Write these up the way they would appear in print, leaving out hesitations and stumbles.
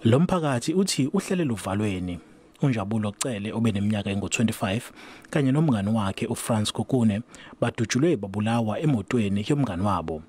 Lo mphakathi uthi uhlele luvalweni. uNjabulo Cele obeneminyaka engu-25 kanye nomngani wakhe uFrans Kukune badutshulwe babulawa emotweni yomngani wabo.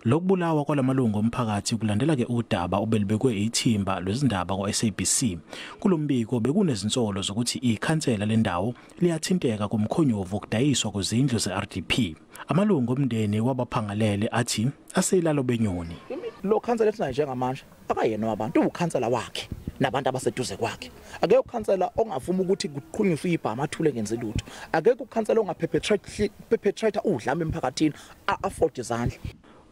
Lokubulawa kwalamalungu omphakathi kulandela ke udaba obelibekwe ithimba lwezindaba kwa-SABC. Kulombiko bekunezinsolo zokuthi ikhansela lendawo liyathinteka kumkhonyovu wokudayiswa kwezindlu ze-RDP. Amalungu omndeni wabaphangalele athi aseyilalo benyoni. Lo khansela ethi njengamanje akayena wabantu ukhansela wakhe nabantu abaseduze kwakhe. Akekho ukhansela ongavuma ukuthi kuqhunyiswe ibhama athule ngenze lutho. Akekho ukhansela ongaperpetrate udlame emphakathini afford izandla.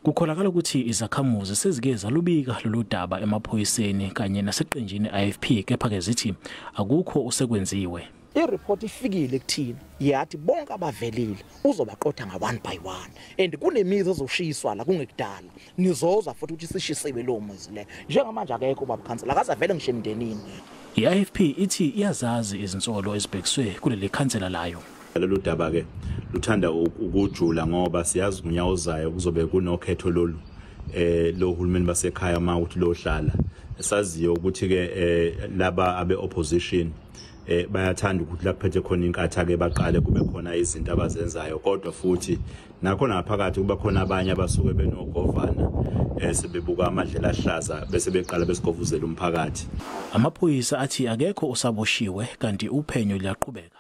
Kukholakala ukuthi izakhamuzi sezike zalubika lolu daba emaphoyiseni kanye naseqenjini IFP kepha ke zithi akukho usekwenziwe. I-report ifikile kuthina yathi bonke abavelile uzobaqotha nga1 by 1 and kunemizi ezoshiswa la kungekudala nizoza futhi ukuthi sishisiwe lo muzi le njengamanje akekho ubaba khansela akazavele ngisho emndenini. I-IFP ithi iyazazi izinsolo ezibhekiswe kuleli khansela layo. Lolu daba ke luthanda ukujula ngoba siyazi unyawo zayo kuzobe kunokhetho lolu lo hulumeni basekhaya mawuthi lo hlala esaziyo ukuthi ke laba abe opposition bayathanda ukuthi laphethe khona inkatha ke baqale kube khona izinto abazenzayo kodwa futhi nakho naphakathi kuba khona abanye abasuke benogovana sebebuka amadlela ahlaza bese beqala besigovuzela umphakathi. Amaphoyisa athi akekho usaboshiwe kanti uphenyo liyaqhubeka.